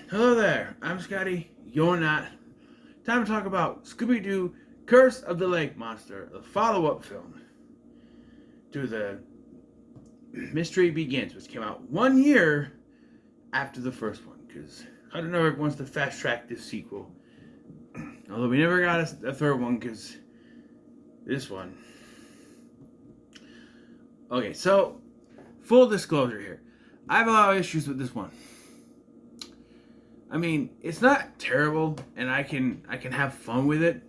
Hello there, I'm Scotty, you're not. Time to talk about Scooby-Doo Curse of the Lake Monster, the follow-up film to the Mystery Begins, which came out 1 year after the first one, because Cartoon Network wants to fast-track this sequel. Although we never got a third one, because this one... Okay, so, full disclosure here. I have a lot of issues with this one. I mean, it's not terrible, and I can have fun with it.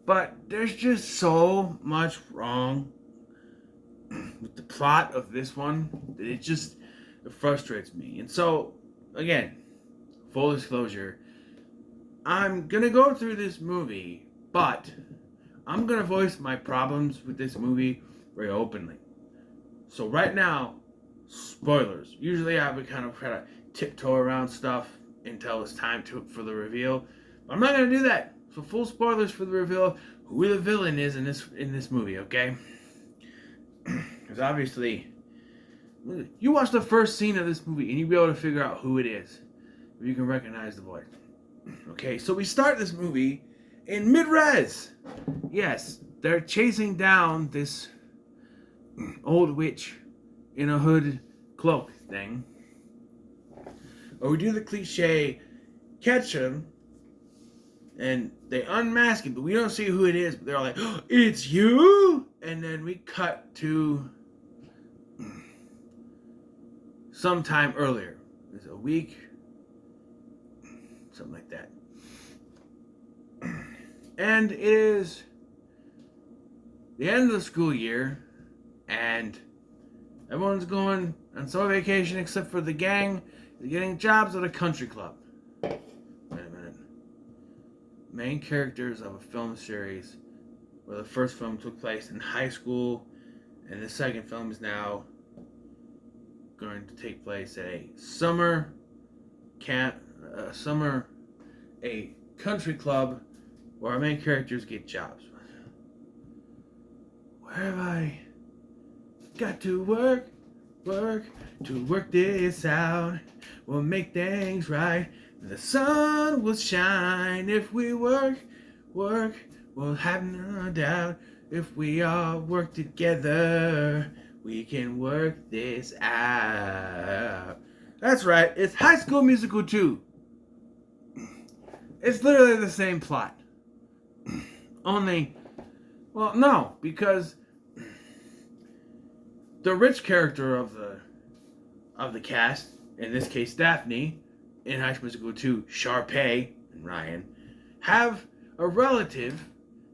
But there's just so much wrong with the plot of this one that it frustrates me. And so, again, full disclosure, I'm gonna go through this movie, but I'm gonna voice my problems with this movie very openly. So right now, spoilers. Usually I would kind of try to tiptoe around stuff until it's time for the reveal. But I'm not going to do that. So full spoilers for the reveal of who the villain is in this movie, okay? Because obviously, you watch the first scene of this movie and you'll be able to figure out who it is. If you can recognize the voice. Okay, so we start this movie in mid-res. Yes, they're chasing down this old witch in a hood cloak thing. Or we do the cliche, catch him, and they unmask him, but we don't see who it is, but they're all like, oh, it's you? And then we cut to sometime earlier. It's a week, something like that. And it is the end of the school year, and everyone's going on summer vacation except for the gang. They're getting jobs at a country club. Wait a minute. Main characters of a film series where the first film took place in high school, and the second film is now going to take place at a country club where our main characters get jobs. Where have I got to work to work this out? We'll make things right. The sun will shine if we work. We'll have no doubt. If we all work together, we can work this out. That's right. It's High School Musical 2. It's literally the same plot. Only, well, no, because the rich character of the cast, in this case Daphne, in High School Musical 2, Sharpay and Ryan, have a relative,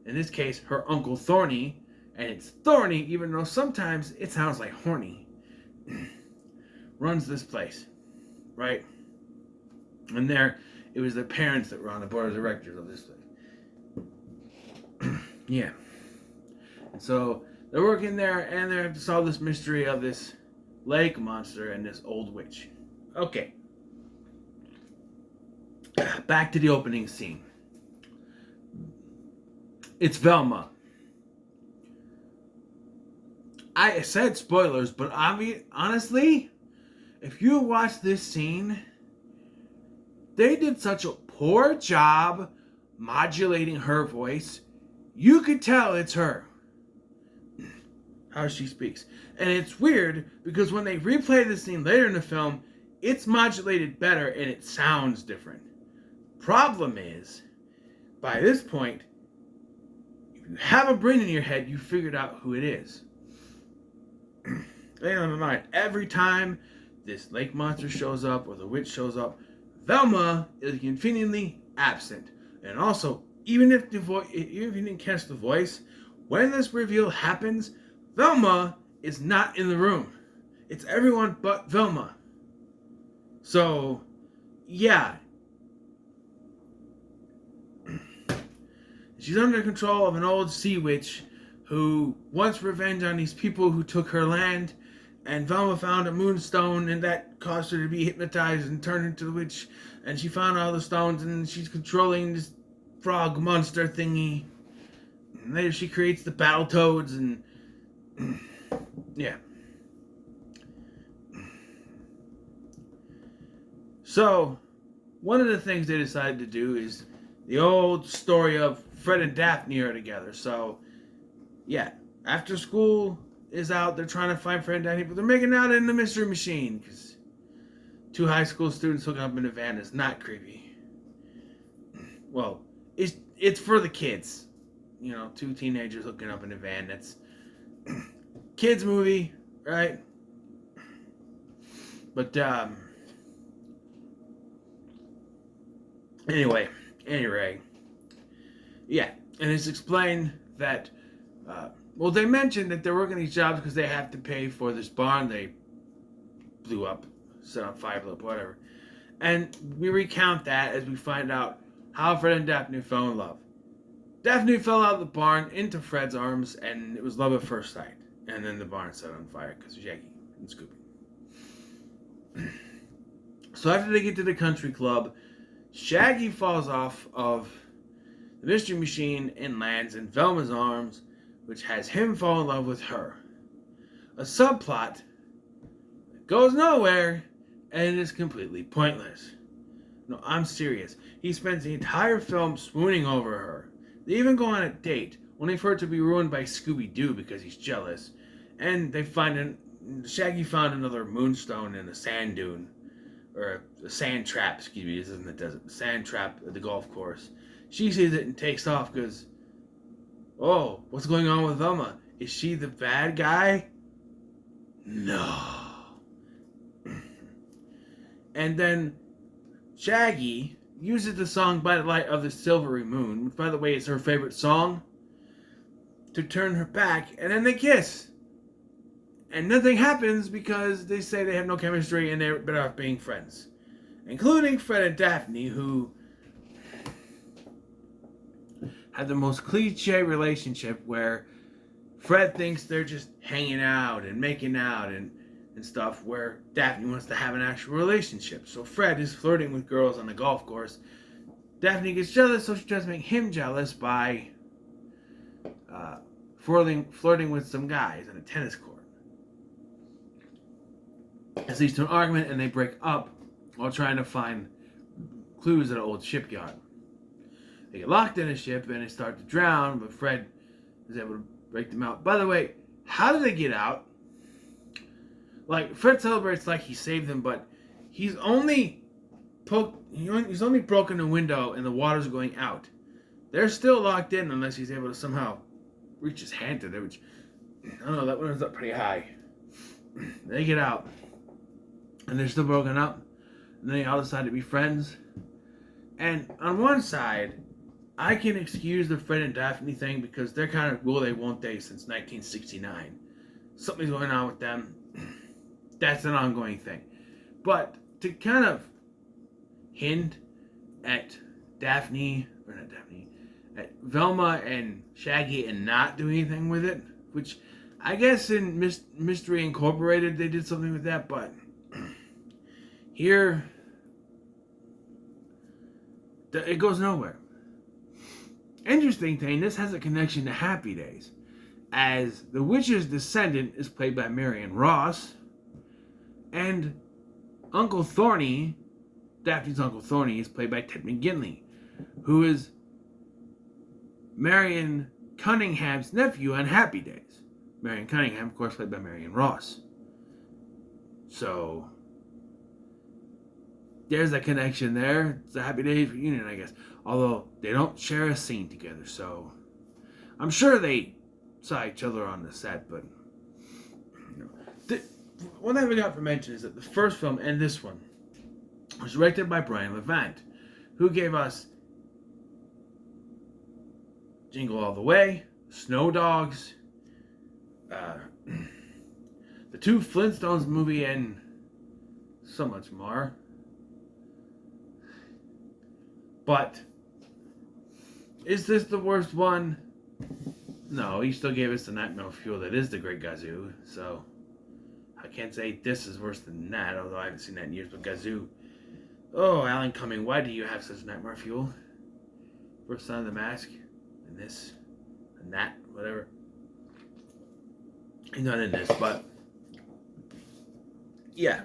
in this case her Uncle Thorny, and it's Thorny even though sometimes it sounds like horny, runs this place, right? And there, it was their parents that were on the board of directors of this place. Yeah. And so they're working there, and they have to solve this mystery of this lake monster and this old witch. Okay. Back to the opening scene. It's Velma. I said spoilers, but honestly, if you watch this scene, they did such a poor job modulating her voice. You could tell it's her. How she speaks. And it's weird because when they replay this scene later in the film, it's modulated better and it sounds different. Problem is, by this point, if you have a brain in your head, you figured out who it is. Lay on my mind, every time this lake monster shows up or the witch shows up, Velma is conveniently absent. And also, even if you didn't catch the voice, when this reveal happens, Velma is not in the room. It's everyone but Velma. So, yeah. She's under control of an old sea witch who wants revenge on these people who took her land. And Velma found a moonstone, and that caused her to be hypnotized and turned into the witch. And she found all the stones, and she's controlling this frog monster thingy. And later she creates the Battletoads, and yeah. So, one of the things they decided to do is the old story of Fred and Daphne are together. So, yeah, after school is out, they're trying to find Fred and Daphne, but they're making out in the mystery machine because two high school students hooking up in a van is not creepy. Well, it's for the kids. You know, two teenagers hooking up in a van. That's kids movie, right? But anyway, yeah, and it's explained that well, they mentioned that they're working these jobs because they have to pay for this barn they blew up, set on fire, blew up, whatever. And we recount that as we find out how Fred and Daphne fell in love. Daphne fell out of the barn into Fred's arms, and it was love at first sight. And then the barn set on fire because of Shaggy and Scooby. So after they get to the country club, Shaggy falls off of the mystery machine and lands in Velma's arms, which has him fall in love with her. A subplot that goes nowhere and is completely pointless. No, I'm serious. He spends the entire film swooning over her. They even go on a date, only for it to be ruined by Scooby-Doo because he's jealous. And Shaggy found another moonstone in a sand dune. Or a sand trap, excuse me, this isn't the desert. The sand trap at the golf course. She sees it and takes off because, oh, what's going on with Velma? Is she the bad guy? No. And then Shaggy uses the song By the Light of the Silvery Moon, which by the way is her favorite song, to turn her back, and then they kiss. And nothing happens because they say they have no chemistry and they're better off being friends. Including Fred and Daphne, who have the most cliche relationship where Fred thinks they're just hanging out and making out and stuff, where Daphne wants to have an actual relationship. So Fred is flirting with girls on the golf course. Daphne gets jealous, so she tries to make him jealous by flirting with some guys on a tennis court. This leads to an argument and they break up while trying to find clues at an old shipyard. They get locked in a ship and they start to drown, but Fred is able to break them out. By the way, how do they get out? Like, Fred celebrates like he saved them, but he's only broken the window and the water's going out. They're still locked in unless he's able to somehow reach his hand to them, which, I don't know, that one was up pretty high. They get out. And they're still broken up. And they all decide to be friends. And on one side, I can excuse the Fred and Daphne thing because they're kind of will they won't they since 1969. Something's going on with them. That's an ongoing thing. But to kind of hint at at Velma and Shaggy and not do anything with it, which I guess in Mystery Incorporated they did something with that, but here it goes nowhere. Interesting thing, this has a connection to Happy Days, as the witch's descendant is played by Marion Ross, and Uncle Thorny, Daphne's Uncle Thorny, is played by Ted McGinley, who is Marion Cunningham's nephew on Happy Days. Marion Cunningham, of course, played by Marion Ross. So there's a connection there. It's a Happy Days reunion, I guess. Although they don't share a scene together, so I'm sure they saw each other on the set, but you know. One thing we got to mention is that the first film and this one was directed by Brian Levant, who gave us Jingle All the Way, Snow Dogs, the two Flintstones movie, and so much more. But is this the worst one? No, he still gave us the Nightmare Fuel that is the Great Gazoo, so I can't say this is worse than that, although I haven't seen that in years. But Gazoo, oh, Alan Cumming, why do you have such Nightmare Fuel? First Son of the Mask, and this, and that, whatever. He's not in this, but yeah.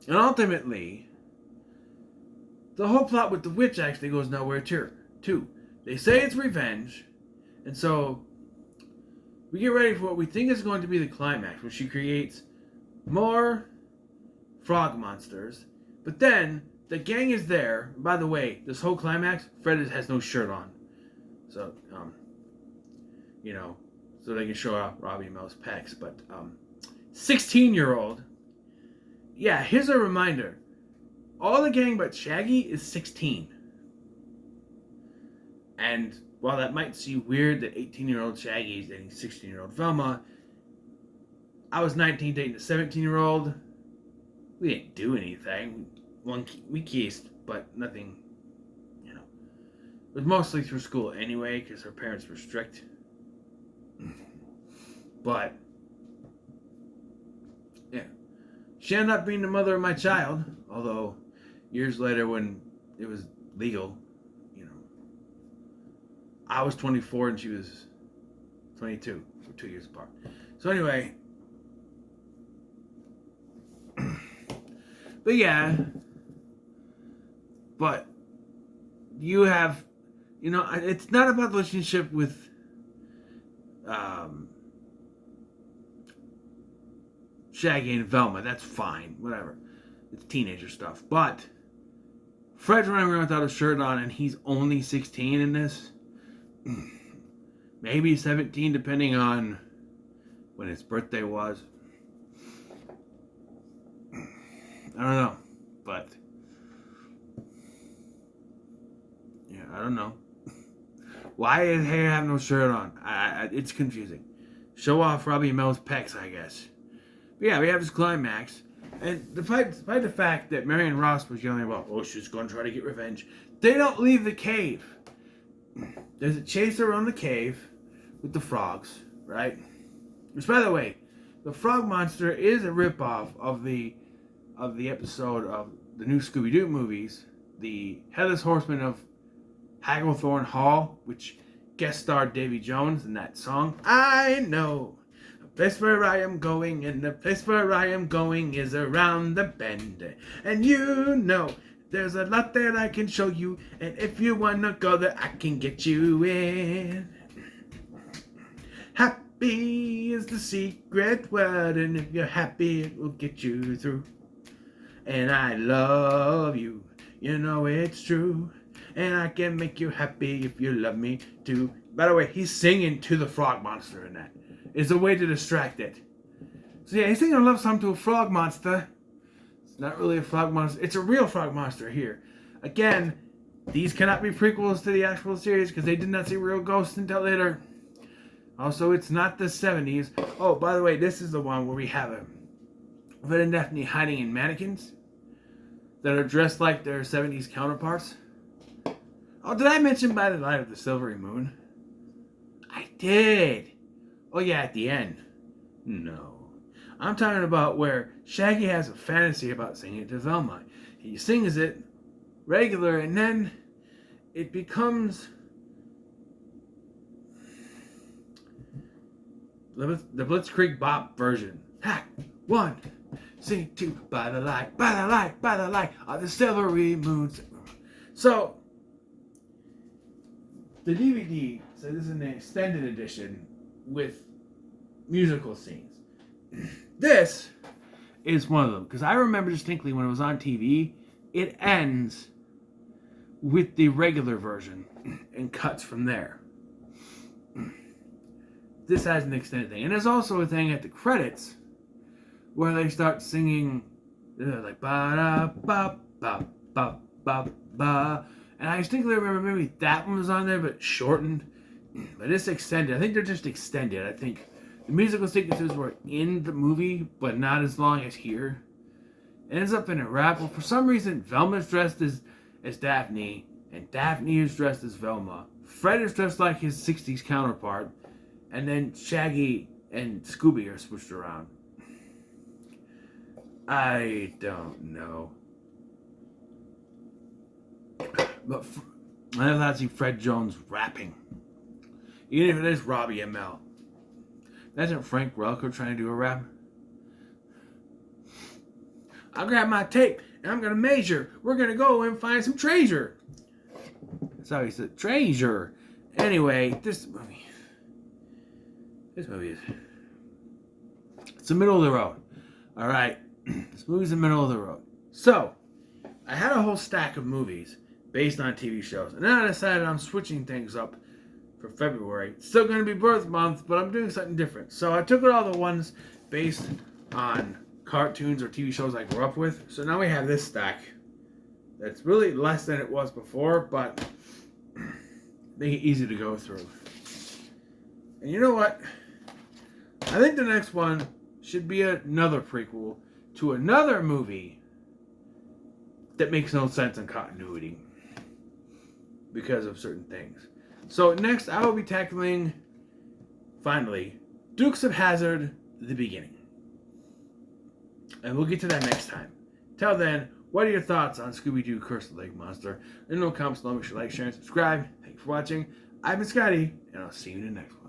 And ultimately, the whole plot with the witch actually goes nowhere too. They say it's revenge, and so we get ready for what we think is going to be the climax, where she creates more frog monsters. But then the gang is there. By the way, this whole climax, Fred has no shirt on, so so they can show off Robbie and Mel's pecs. But 16-year-old, yeah. Here's a reminder: all the gang but Shaggy is 16. And while that might seem weird that 18-year-old Shaggy is dating 16-year-old Velma, I was 19 dating a 17-year-old. We didn't do anything. We kissed, but nothing, It was mostly through school anyway, because her parents were strict. But, yeah. She ended up being the mother of my child, although years later when it was legal, I was 24 and she was 22. We're 2 years apart. So anyway, but yeah, but you have, it's not about the relationship with Shaggy and Velma. That's fine, whatever. It's teenager stuff. But Fred's running around without a shirt on, and he's only 16 in this. Maybe 17, depending on when his birthday was. I don't know, but yeah, I don't know. Why does he have no shirt on? It's confusing. Show off Robbie and Mel's pecs, I guess. But yeah, we have this climax, and despite the fact that Marion Ross was yelling about, oh, she's going to try to get revenge, they don't leave the cave. There's a chase around the cave with the frogs, right? Which, by the way, the frog monster is a ripoff of the episode of the new Scooby-Doo movies, the Headless Horseman of Hagglethorne Hall, which guest starred Davy Jones in that song. I know a place where I am going, and the place where I am going is around the bend. And there's a lot that I can show you, and if you wanna go there, I can get you in. Happy is the secret word, and if you're happy, it will get you through. And I love you, it's true. And I can make you happy if you love me too. By the way, he's singing to the frog monster in that. It's a way to distract it. So yeah, he's singing a love song to a frog monster. Not really a frog monster. It's a real frog monster here. Again, these cannot be prequels to the actual series because they did not see real ghosts until later. Also, it's not the 70s. Oh, by the way, this is the one where we have Fred and Daphne hiding in mannequins that are dressed like their 70s counterparts. Oh, did I mention By the Light of the Silvery Moon? I did. Oh yeah, at the end. No. I'm talking about where Shaggy has a fantasy about singing it to Velma. He sings it regular, and then it becomes the Blitzkrieg Bop version. Hack 1, sing 2, by the light of the silvery moon. So the DVD says this is an extended edition with musical scenes. This is one of them, because I remember distinctly when it was on TV, it ends with the regular version and cuts from there. This has an extended thing. And there's also a thing at the credits where they start singing, like, ba-da-ba-ba-ba-ba-ba. And I distinctly remember maybe that one was on there, but shortened. But it's extended. I think they're just extended. I think the musical sequences were in the movie, but not as long as here. It ends up in a rap. Well, for some reason, Velma's dressed as Daphne, and Daphne is dressed as Velma. Fred is dressed like his 60s counterpart, and then Shaggy and Scooby are switched around. I don't know. But I never thought I'd see Fred Jones rapping. Even if it is Robbie and Mel. Imagine Frank Welker trying to do a rap. I'll grab my tape and I'm gonna major. We're gonna go and find some treasure. That's how he said, treasure. Anyway, this movie is, it's the middle of the road. All right, this movie's the middle of the road. So, I had a whole stack of movies based on TV shows, and then I decided I'm switching things up for February. It's still going to be birth month, but I'm doing something different. So I took all the ones based on cartoons or TV shows I grew up with. So now we have this stack that's really less than it was before, but make it easy to go through. And you know what? I think the next one should be another prequel to another movie that makes no sense in continuity because of certain things. So next I will be tackling, finally, Dukes of Hazzard, the beginning. And we'll get to that next time. Till then, what are your thoughts on Scooby-Doo Curse of the Lake Monster? In the comments below, make sure to like, share, and subscribe. Thanks for watching. I've been Scotty, and I'll see you in the next one.